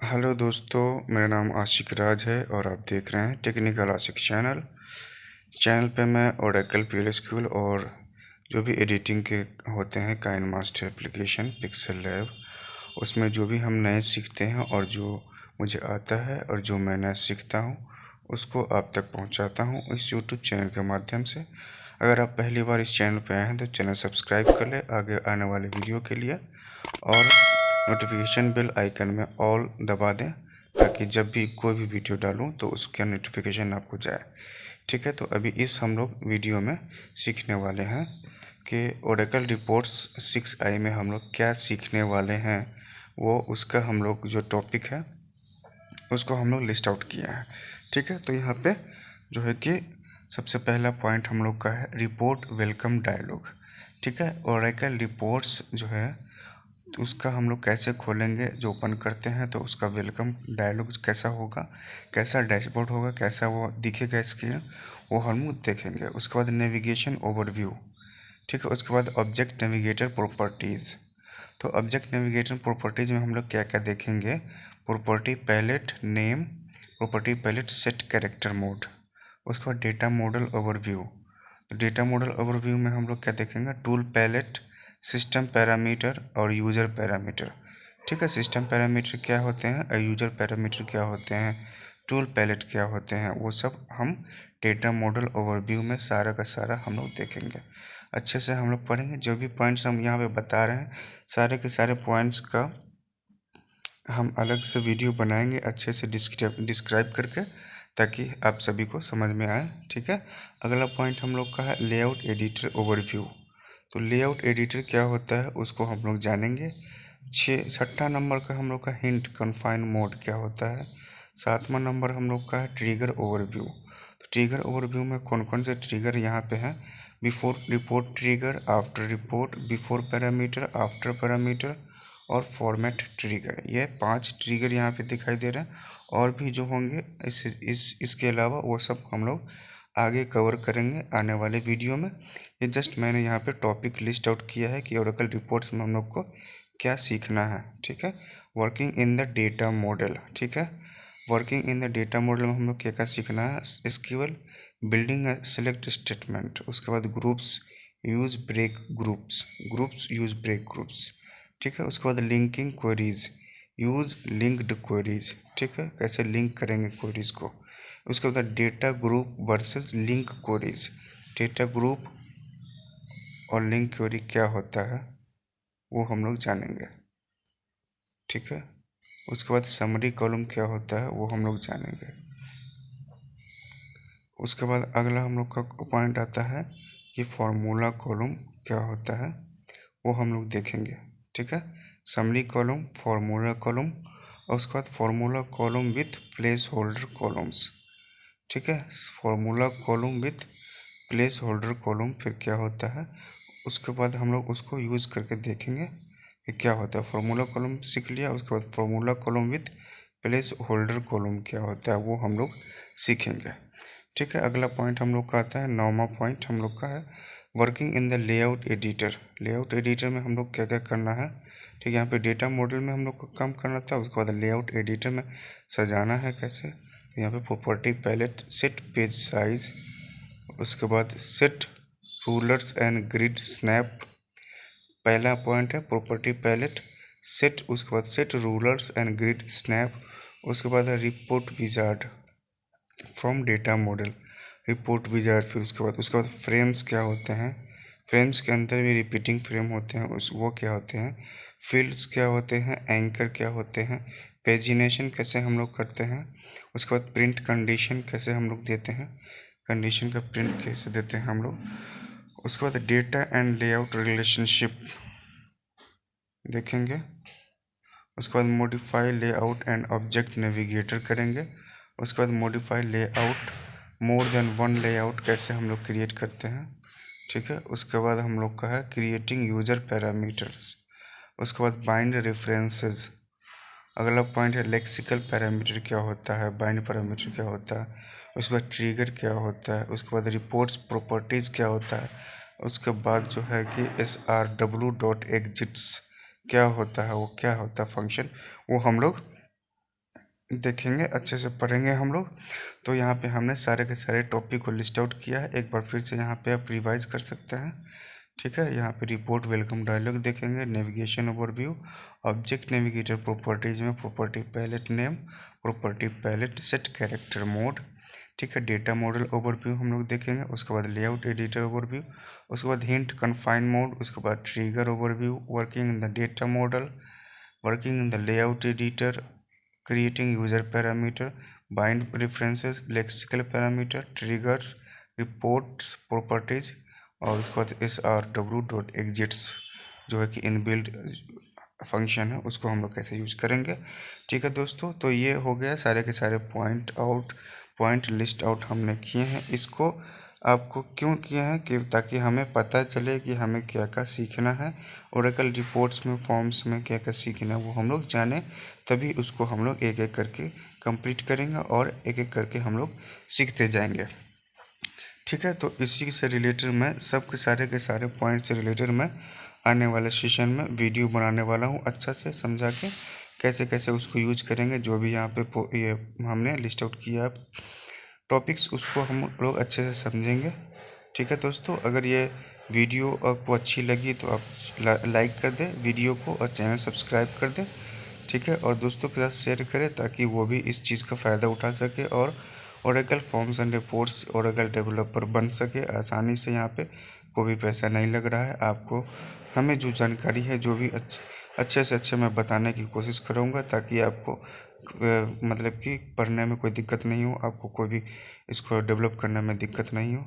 Hello दोस्तों, मेरा नाम आशिक राज है और आप देख रहे हैं टेक्निकल आशिक चैनल पे मैं ओरेकल PLSQL और जो भी एडिटिंग के होते हैं काइनमास्टर एप्लीकेशन पिक्सल लैब, उसमें जो भी हम नए सीखते हैं और जो मुझे आता है और जो मैं नया सीखता हूँ उसको आप तक पहुँचाता हूँ इस यूट्यूब चैनल के माध्यम से। अगर आप पहली बार इस चैनल पर आए हैं तो चैनल सब्सक्राइब कर ले आगे आने वाले वीडियो के लिए, और नोटिफिकेशन बेल आइकन में ऑल दबा दें ताकि जब भी कोई भी वीडियो डालूं तो उसका नोटिफिकेशन आपको जाए। ठीक है, तो अभी इस हम लोग वीडियो में सीखने वाले हैं कि ओरेकल रिपोर्ट्स 6i में हम लोग क्या सीखने वाले हैं। वो उसका हम लोग जो टॉपिक है उसको हम लोग लिस्ट आउट किया है। ठीक है, तो यहाँ पे जो है कि सबसे पहला पॉइंट हम लोग का है रिपोर्ट वेलकम डायलॉग। ठीक है, ओरेकल रिपोर्ट्स जो है तो उसका हम लोग कैसे खोलेंगे, जो ओपन करते हैं तो उसका वेलकम डायलॉग कैसा होगा, कैसा डैशबोर्ड होगा, कैसा वो दिखेगा स्क्रीन, वो हम लोग देखेंगे। उसके बाद नेविगेशन ओवरव्यू। ठीक है, उसके बाद ऑब्जेक्ट नेविगेटर प्रॉपर्टीज़। तो ऑब्जेक्ट नेविगेटर प्रॉपर्टीज़ में हम लोग क्या क्या देखेंगे, property palette name, property palette set character mode. उसके बाद डेटा मॉडल ओवरव्यू। तो डेटा मॉडल ओवरव्यू में हम लोग क्या देखेंगे, टूल पैलेट, सिस्टम पैरामीटर और यूज़र पैरामीटर। ठीक है, सिस्टम पैरामीटर क्या होते हैं और यूज़र पैरामीटर क्या होते हैं, टूल पैलेट क्या होते हैं, वो सब हम डेटा मॉडल ओवरव्यू में सारा का सारा हम लोग देखेंगे। अच्छे से हम लोग पढ़ेंगे। जो भी पॉइंट्स हम यहाँ पे बता रहे हैं सारे के सारे पॉइंट्स का हम अलग से वीडियो बनाएंगे अच्छे से डिस्क्राइब करके, ताकि आप सभी को समझ में आए। ठीक है, अगला पॉइंट हम लोग का है लेआउट एडिटर ओवरव्यू। तो लेआउट एडिटर क्या होता है उसको हम लोग जानेंगे। छठा नंबर का हम लोग का हिंट कन्फाइन मोड क्या होता है। सातवां नंबर हम लोग का है ट्रिगर ओवरव्यू। तो ट्रिगर ओवरव्यू में कौन कौन से ट्रिगर यहाँ पे हैं, before report trigger, after report, before parameter, after parameter और फॉर्मेट ट्रिगर। ये 5 ट्रिगर यहाँ पे दिखाई दे रहे हैं। और भी जो होंगे इसके अलावा वो सब हम लोग आगे कवर करेंगे आने वाले वीडियो में। ये जस्ट मैंने यहाँ पे टॉपिक लिस्ट आउट किया है कि ओरेकल रिपोर्ट्स में हम लोग को क्या सीखना है। ठीक है, working in the data model. ठीक है, working in the data model में हम लोग क्या क्या सीखना है, एसक्यूएल, बिल्डिंग सेलेक्ट स्टेटमेंट, उसके बाद groups use break groups use break groups. ठीक है, उसके बाद linking queries, use linked queries. ठीक है, कैसे लिंक करेंगे क्वेरीज को। उसके बाद data group versus link queries, data group और लिंक क्वेरी क्या होता है वो हम लोग जानेंगे। ठीक है, उसके बाद समरी कॉलम क्या होता है वो हम लोग जानेंगे। उसके बाद अगला हम लोग का पॉइंट आता है कि फार्मूला कॉलम क्या होता है वो हम लोग देखेंगे। ठीक है, समरी कॉलम, फार्मूला कॉलम और उसके बाद formula column with place holder columns. ठीक है, formula column with place holder column फिर क्या होता है, उसके बाद हम लोग उसको यूज़ करके देखेंगे कि क्या होता है। फार्मूला कॉलम सीख लिया, उसके बाद formula column with place holder column क्या होता है वो हम लोग सीखेंगे। ठीक है, अगला पॉइंट हम लोग का आता है, 9वां पॉइंट हम लोग का है working in the layout editor. Layout editor में हम लोग क्या क्या करना है। ठीक है, यहाँ पे डेटा मॉडल में हम लोग को काम करना था, उसके बाद लेआउट एडिटर में सजाना है कैसे। तो यहाँ पे property palette, set page size, उसके बाद set rulers and grid snap. पहला पॉइंट है प्रॉपर्टी पैलेट सेट, उसके बाद set rulers and grid snap. उसके बाद है report wizard from data model, report wizard. फिर उसके बाद फ्रेम्स क्या होते हैं, फ्रेम्स के अंदर भी रिपीटिंग फ्रेम होते हैं वो क्या होते हैं, फील्ड्स क्या होते हैं, एंकर क्या होते हैं, पेजिनेशन कैसे हम लोग करते हैं। उसके बाद प्रिंट कंडीशन कैसे हम लोग देते हैं, कंडीशन का प्रिंट कैसे देते हैं हम लोग। उसके बाद डेटा एंड लेआउट रिलेशनशिप देखेंगे। उसके बाद modify layout and object navigator करेंगे। उसके बाद modify layout, more than one layout कैसे हम लोग क्रिएट करते हैं। ठीक है, उसके बाद हम लोग का है क्रिएटिंग यूजर पैरामीटर्स। उसके बाद बाइंड रेफरेंसेस। अगला पॉइंट है लेक्सिकल पैरामीटर क्या होता है, बाइंड पैरामीटर क्या होता है, उसके बाद ट्रिगर क्या होता है, उसके बाद रिपोर्ट्स प्रॉपर्टीज़ क्या होता है, उसके बाद जो है कि SRW.EXITS क्या होता है, वो क्या होता है फंक्शन, वो हम लोग देखेंगे, अच्छे से पढ़ेंगे हम लोग। तो यहाँ पे हमने सारे के सारे टॉपिक को लिस्ट आउट किया है, एक बार फिर से यहाँ पे आप रिवाइज कर सकते हैं। ठीक है, यहाँ पे रिपोर्ट वेलकम डायलॉग देखेंगे, navigation overview, object navigator properties में property palette name, property palette, set character mode. ठीक है, डेटा मॉडल ओवरव्यू हम लोग देखेंगे, उसके बाद लेआउट एडिटर ओवरव्यू, उसके बाद हिंट कन्फाइन मोड, उसके बाद trigger overview, working in the data model, working in the layout editor, creating user parameter, bind references, lexical parameter, triggers, reports, properties, और उसके बाद srw.exits जो है कि इनबिल्ट फंक्शन है, उसको हम लोग कैसे यूज करेंगे। ठीक है दोस्तों, तो ये हो गया सारे के सारे पॉइंट लिस्ट आउट हमने किए हैं। इसको आपको क्यों किए हैं कि ताकि हमें पता चले कि हमें क्या क्या सीखना है, ओरेकल रिपोर्ट्स में फॉर्म्स में क्या क्या सीखना है वो हम लोग जाने, तभी उसको हम लोग एक एक करके कंप्लीट करेंगे और एक एक करके हम लोग सीखते जाएंगे। ठीक है, तो इसी से रिलेटेड मैं सबके सारे के सारे पॉइंट से रिलेटेड मैं आने वाले सेशन में वीडियो बनाने वाला हूँ, अच्छा से समझा के कैसे कैसे उसको यूज करेंगे। जो भी यहाँ पे ये हमने लिस्ट आउट किया टॉपिक्स, उसको हम लोग अच्छे से समझेंगे। ठीक है दोस्तों, अगर ये वीडियो आपको अच्छी लगी तो आप लाइक कर दें वीडियो को और चैनल सब्सक्राइब कर दें। ठीक है, और दोस्तों के साथ शेयर करें ताकि वो भी इस चीज़ का फ़ायदा उठा सके और Oracle forms and reports Oracle developer बन सके आसानी से। यहाँ पे कोई भी पैसा नहीं लग रहा है आपको, हमें जो जानकारी है जो भी अच्छे से अच्छे मैं बताने की कोशिश करूँगा ताकि आपको मतलब कि पढ़ने में कोई दिक्कत नहीं हो, आपको कोई भी इसको डेवलप करने में दिक्कत नहीं हो।